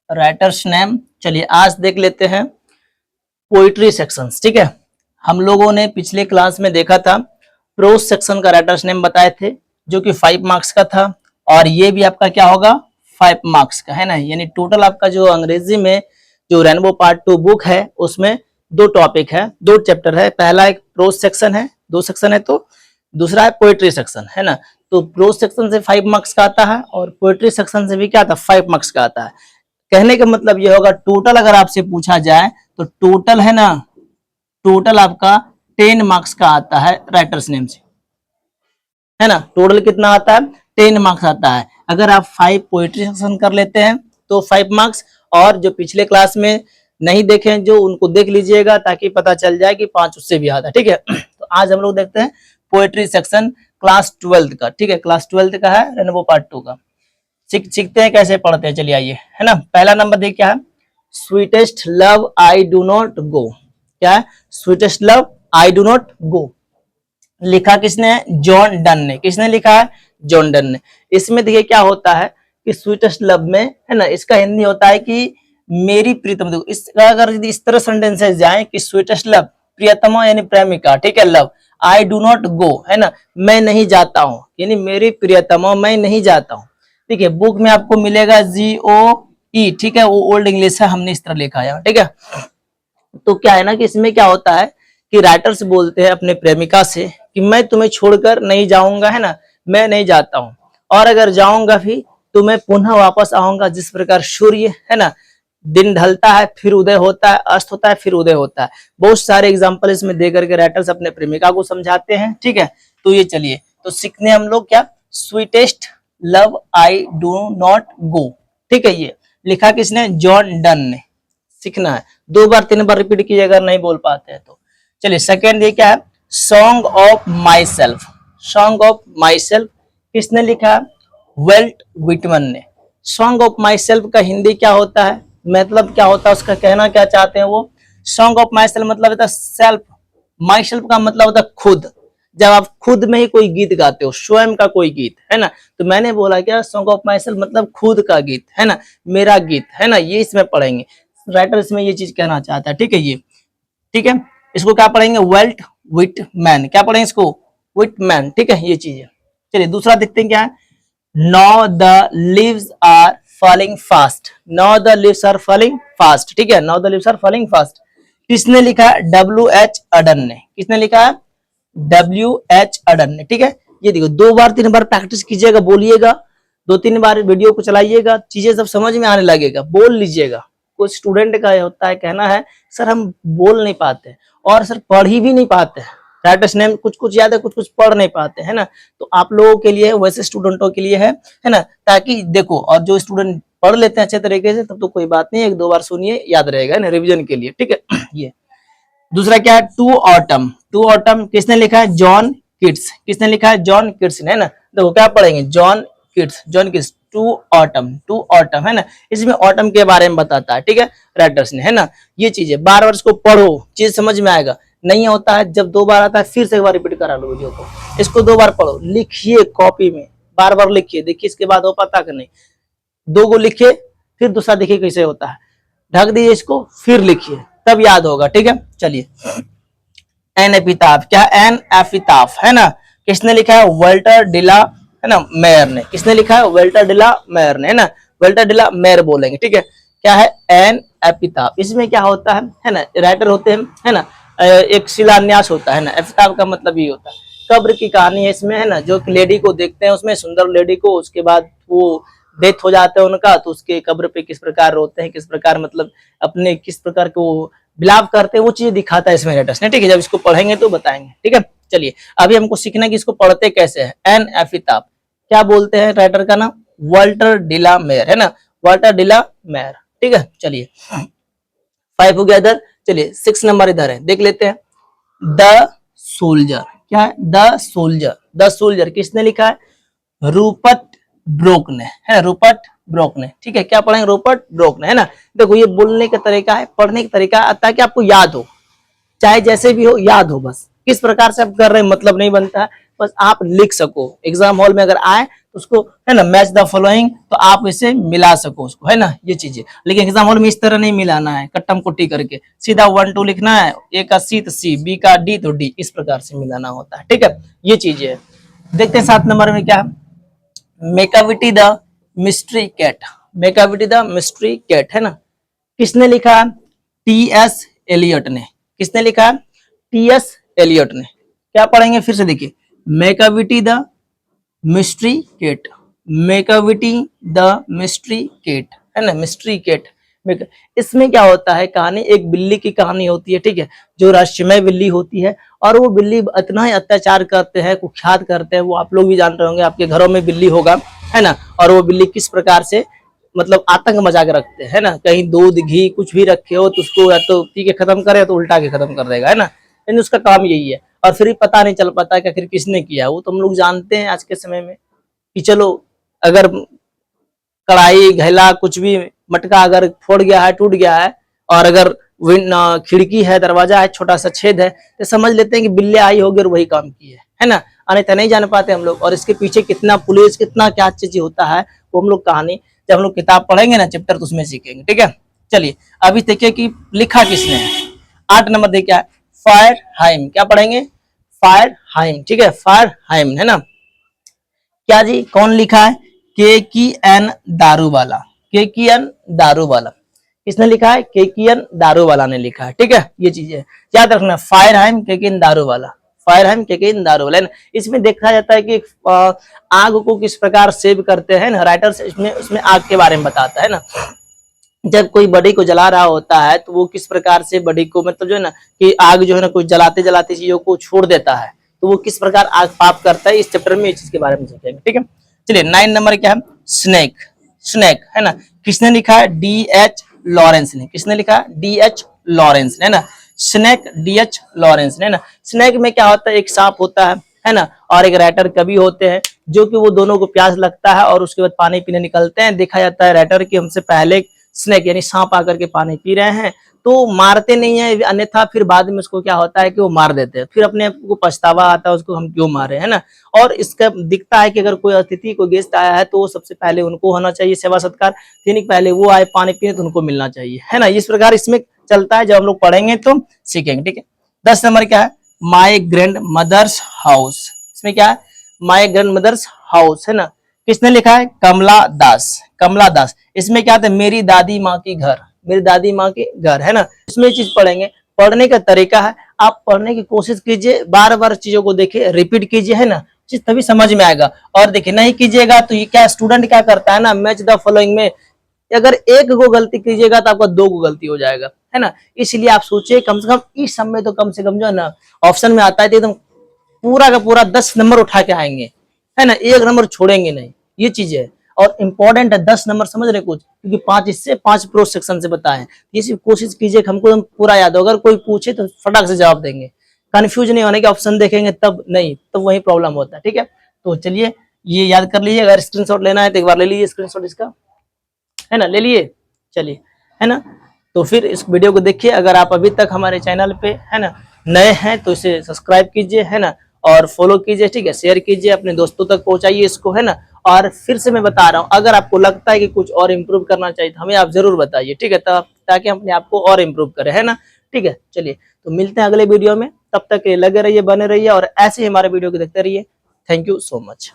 Writers name. चलिए आज देख लेते हैं पोइट्री सेक्शंस। ठीक है, हम लोगों ने पिछले क्लास में देखा था प्रोज सेक्शन का राइटर्स नेम बताए थे जो कि 5 मार्क्स का था, और ये भी आपका क्या होगा 5 मार्क्स का है ना। यानी टोटल आपका जो अंग्रेजी में जो रेनबो पार्ट 2 बुक है उसमें 2 टॉपिक है, 2 चैप्टर है। पहला एक प्रोज सेक्शन है, 2 सेक्शन है, तो दूसरा है पोइट्री सेक्शन है ना। तो प्रोज सेक्शन से 5 मार्क्स का आता है और पोइट्री सेक्शन से भी क्या आता है 5 मार्क्स का आता है। कहने का मतलब ये होगा टोटल अगर आपसे पूछा जाए तो टोटल है ना, टोटल आपका 10 मार्क्स का आता है राइटर्स नेम से, है ना। टोटल कितना आता है 10 मार्क्स आता है। अगर आप 5 पोइट्री सेक्शन कर लेते हैं तो 5 मार्क्स, और जो पिछले क्लास में नहीं देखे जो उनको देख लीजिएगा ताकि पता चल जाए कि 5 उससे भी आता है। ठीक है, तो आज हम लोग देखते हैं पोएट्री सेक्शन क्लास 12 का। ठीक है, क्लास 12 का है रेनबो पार्ट 2 का। सीखते हैं कैसे पढ़ते हैं। चलिए आइए, है ना। पहला नंबर देखिए क्या है, sweetest love I do not go. क्या है sweetest love I do not go, लिखा किसने है जॉन डन ने। किसने लिखा है जॉन डन ने। इसमें देखिए क्या होता है कि स्वीटेस्ट लव में है ना, इसका हिंदी होता है कि मेरी प्रीतम। देखो इसका अगर इस तरह सेंटेंसेस जाए कि स्वीटेस्ट लव प्रियतमा यानी प्रेमिका, ठीक है, love I do not go है ना, मैं नहीं जाता हूँ, यानी मेरी प्रियतमा मैं नहीं जाता हूँ। ठीक है, बुक में आपको मिलेगा GOE, ठीक है, वो ओल्ड इंग्लिश है, हमने इस तरह लिखा है। ठीक है, तो क्या है ना कि इसमें क्या होता है कि राइटर्स बोलते हैं अपने प्रेमिका से कि मैं तुम्हें छोड़कर नहीं जाऊंगा, है ना, मैं नहीं जाता हूँ, और अगर जाऊंगा भी तो मैं पुनः वापस आऊंगा। जिस प्रकार सूर्य है ना, दिन ढलता है फिर उदय होता है, अस्त होता है फिर उदय होता है। बहुत सारे एग्जाम्पल इसमें देकर के राइटर्स अपने प्रेमिका को समझाते हैं। ठीक है, तो ये चलिए तो सीखने हम लोग क्या sweetest love I do not go. ठीक है, ये लिखा किसने जॉन डन ने। सीखना है 2 बार 3 बार रिपीट कीजिए अगर नहीं बोल पाते हैं तो। चलिए सेकंड ये क्या है song of my self. Song of my self किसने लिखा है वेल्ट विटमन ने। सॉन्ग ऑफ माई सेल्फ का हिंदी क्या होता है, मतलब क्या होता है, उसका कहना क्या चाहते हैं वो। सॉन्ग ऑफ माई सेल्फ मतलब होता है सेल्फ, माई सेल्फ का मतलब होता है खुद। जब आप खुद में ही कोई गीत गाते हो, स्वयं का कोई गीत, है ना, तो मैंने बोला क्या सॉन्ग ऑफ माई सेल्फ मतलब खुद का गीत, है ना, मेरा गीत, है ना, ये इसमें पढ़ेंगे। राइटर इसमें ये चीज कहना चाहता है। ठीक है, ये ठीक है, इसको क्या पढ़ेंगे वेल्ट विटमैन। क्या पढ़ेंगे इसको विटमैन। ठीक है, ये चीज है। चलिए दूसरा देखते हैं क्या है now the leaves are falling fast. Now the leaves are falling fast. ठीक है, now the leaves are falling fast किसने लिखा है WH अडन ने। किसने लिखा है WH अडन ने। ठीक है, ये देखो 2 बार 3 बार प्रैक्टिस कीजिएगा, बोलिएगा 2-3 बार वीडियो को चलाइएगा, चीजें सब समझ में आने लगेगा, बोल लीजिएगा। कुछ स्टूडेंट का होता है कहना है सर हम बोल नहीं पाते और सर पढ़ ही भी नहीं पाते हैं, राइटर्स नेम कुछ कुछ याद है कुछ कुछ पढ़ नहीं पाते, है ना। तो आप लोगों के लिए वैसे स्टूडेंटों के लिए है ना, ताकि देखो, और जो स्टूडेंट पढ़ लेते हैं अच्छे तरीके से तब तो कोई बात नहीं, 1-2 बार सुनिए याद रहेगा ना रिविजन के लिए। ठीक है, ये दूसरा क्या है टू ऑटम। टू ऑटम किसने लिखा है जॉन किट्स। किसने लिखा है जॉन किट्स ने, है ना। देखो क्या पढ़ेंगे John Keats, John Keats to autumn, to autumn, है ना। इसमें ऑटम के बारे में बताता है, ठीक है, राइटर्स ने, है ना। ये चीज है, बार बार इसको पढ़ो, चीज समझ में आएगा। नहीं होता है जब 2 बार आता है फिर से एक बार रिपीट करा लो वीडियो को, इसको 2 बार पढ़ो, लिखिए कॉपी में, बार बार लिखिए, देखिए इसके बाद हो पाता कि नहीं। 2 को लिखिए फिर दूसरा देखिए कैसे होता है, ढक दीजिए इसको फिर लिखिए तब याद होगा। ठीक है, चलिए एन एपिताफ। क्या एन एपिताफ, है ना, किसने लिखा है वेल्टर डिला, है ना, मेयर ने। किसने लिखा है वेल्टर डिला मेयर ने, है ना, वेल्टर डिला मेयर बोलेंगे। ठीक है, क्या है एन एपिताफ। इसमें क्या होता है ना, राइटर होते हैं, है ना, एक शिलान्यास होता है ना। एपिताफ का मतलब ये होता है कब्र की कहानी है इसमें, है ना, जो लेडी को देखते हैं उसमें, सुंदर लेडी को, उसके बाद वो डेथ हो जाता है उनका, तो उसके कब्र पे किस प्रकार रोते हैं, किस प्रकार मतलब अपने किस प्रकार को बिलाव करते हैं, वो चीज दिखाता है इसमें राइटर्स ने। ठीक है, जब इसको पढ़ेंगे तो बताएंगे। ठीक है, चलिए अभी हमको सीखना है कि इसको पढ़ते कैसे है। एन एपिताफ क्या बोलते हैं राइटर का नाम वाल्टर डिला मेयर, है ना, वाल्टर डिला मेयर। ठीक है, चलिए 5 हो गया इधर। चलिए 6 नंबर इधर है, देख लेते हैं द सोल्जर। क्या है द सोल्जर। द सोल्जर किसने लिखा है रूपर्ट ब्रोक ने, है रूपर्ट ब्रोक ने। ठीक है, क्या पढ़ेंगे रूपर्ट ब्रोक ने, है ना। देखो ये बोलने का तरीका है, पढ़ने का तरीका है, ताकि आपको याद हो, चाहे जैसे भी हो याद हो, बस किस प्रकार से आप कर रहे हैं मतलब नहीं बनता है, बस आप लिख सको, एग्जाम हॉल में अगर आए तो उसको है ना मैच द फॉलोइंग, तो आप इसे मिला सको उसको, है ना, ये चीजें। लेकिन एग्जाम हॉल में इस तरह नहीं मिलाना है कट्टम कुट्टी करके, सीधा 1 2 लिखना है, ए का सी तो सी, बी का डी तो डी, इस प्रकार से मिलाना होता है, ठीक है, ये चीजें है। देखते हैं 7 नंबर में क्या, Macavity the mystery cat, Macavity the mystery cat, है ना, किसने लिखा, टी एस एलियट ने, किसने लिखा, टी एस एलियट ने। क्या पढ़ेंगे फिर से देखिए, Macavity the mystery cat, Macavity the mystery cat, है ना, मिस्ट्री केट। इसमें क्या होता है, कहानी एक बिल्ली की कहानी होती है, ठीक है, जो रहस्यमय बिल्ली होती है, और वो बिल्ली इतना ही अत्याचार करते हैं, कुख्यात करते हैं, वो आप लोग भी जान रहे होंगे, आपके घरों में बिल्ली होगा, है ना, और वो बिल्ली किस प्रकार से मतलब आतंक मचा के रखते हैं ना, कहीं दूध घी कुछ भी रखे हो तो उसको या तो पी के खत्म करे तो उल्टा के खत्म कर देगा, है ना, लेकिन उसका काम यही है, और फिर पता नहीं चल पाता कि आखिर किसने किया, वो तो हम लोग जानते हैं आज के समय में कि चलो अगर कढ़ाई घैला कुछ भी मटका अगर फोड़ गया है, टूट गया है, और अगर खिड़की है, दरवाजा है, छोटा सा छेद है, तो समझ लेते हैं कि बिल्ली आई होगी और वही काम की है ना, अन्यथा नहीं जान पाते हम लोग। और इसके पीछे कितना पुलिस कितना क्या चीज होता है वो हम लोग कहानी जब हम लोग किताब पढ़ेंगे ना चैप्टर तो उसमें सीखेंगे, ठीक है। चलिए अभी देखिए कि लिखा किसने है। 8 नंबर देखिए फायर हाइम, क्या पढ़ेंगे, फायर हाइम, ठीक है, फायर हाइम, है ना, क्या जी कौन लिखा है, के की एन दारूवाला, के की एन दारूवाला, किसने लिखा है, के की एन दारूवाला ने लिखा है, ठीक है, ये चीजें याद रखना, फायर हाइम के की एन दारूवाला, फायर हाइम के की एन दारूवाला। इसमें देखा जाता है कि आग को किस प्रकार सेव करते हैं ना, राइटर्स इसमें उसमें आग के बारे में बताता है ना, जब कोई बॉडी को जला रहा होता है तो वो किस प्रकार से बॉडी को मतलब जो है ना कि आग जो है ना कुछ जलाते जलाते चीजों को छोड़ देता है, तो वो किस प्रकार आग पाप करता है, इस चैप्टर में इस चीज के बारे में सीखेंगे, ठीक है। चलिए 9 नंबर क्या है, स्नेक, स्नेक, है ना, किसने लिखा है, डी एच लॉरेंस ने, किसने लिखा, डी एच लॉरेंस ने, है ना, स्नेक डी एच लॉरेंस ने, है ना। स्नेक में क्या होता है, एक सांप होता है ना, और एक राइटर कवि होते हैं, जो कि वो दोनों को प्यास लगता है और उसके बाद पानी पीने निकलते हैं। देखा जाता है राइटर की हमसे पहले स्नेक यानी सांप आकर के पानी पी रहे हैं तो मारते नहीं है, अन्यथा फिर बाद में उसको क्या होता है कि वो मार देते हैं, फिर अपने आप को पछतावा आता है उसको हम क्यों मारे, है ना। और इसका दिखता है कि अगर कोई अतिथि कोई गेस्ट आया है तो सबसे पहले उनको होना चाहिए सेवा सत्कार, यानी पहले वो आए पानी पीने तो उनको मिलना चाहिए, है ना। इस प्रकार इसमें चलता है, जब हम लोग पढ़ेंगे तो सीखेंगे, ठीक है। 10 नंबर क्या है, माई ग्रैंड मदर्स हाउस, इसमें क्या है, माई ग्रैंड मदर्स हाउस, है ना, किसने लिखा है, कमला दास, कमला दास। इसमें क्या था, मेरी दादी माँ की घर, मेरी दादी माँ के घर, है ना। इसमें चीज पढ़ेंगे, पढ़ने का तरीका है, आप पढ़ने की कोशिश कीजिए, बार बार चीजों को देखिए, रिपीट कीजिए, है ना, चीज तभी समझ में आएगा। और देखिए नहीं कीजिएगा तो ये क्या स्टूडेंट क्या करता है ना, मैच द फॉलोइंग में अगर एक को गलती कीजिएगा तो आपका 2 को गलती हो जाएगा, है ना। इसलिए आप सोचिए कम से कम इस समय तो कम से कम जो है ना ऑप्शन में आता है तो एकदम पूरा का पूरा 10 नंबर उठा के आएंगे, है ना, 1 नंबर छोड़ेंगे नहीं, ये चीज है। और इंपॉर्टेंट है 10 नंबर, समझ रहे कुछ, क्योंकि 5 इससे 5 प्रो सेक्शन से बताए, ये सिर्फ कोशिश कीजिए कि हमको पूरा याद हो, अगर कोई पूछे तो फटाक से जवाब देंगे, कंफ्यूज नहीं होने के, ऑप्शन देखेंगे तब नहीं तो वही प्रॉब्लम होता है, ठीक है। तो चलिए ये याद कर लीजिए, अगर स्क्रीनशॉट लेना है तो एक बार ले लीजिए स्क्रीनशॉट इसका, है ना, ले लिए, चलिए, है ना। तो फिर इस वीडियो को देखिए, अगर आप अभी तक हमारे चैनल पे है ना नए हैं तो इसे सब्सक्राइब कीजिए, है ना, और फॉलो कीजिए, ठीक है, शेयर कीजिए, अपने दोस्तों तक पहुंचाइए इसको, है ना। और फिर से मैं बता रहा हूँ, अगर आपको लगता है कि कुछ और इम्प्रूव करना चाहिए तो हमें आप जरूर बताइए, ठीक है, ताकि हम अपने आप को और इम्प्रूव करें, है ना, ठीक है। चलिए तो मिलते हैं अगले वीडियो में, तब तक लगे रहिए, बने रहिए और ऐसे ही हमारे वीडियो को देखते रहिए। Thank you so much.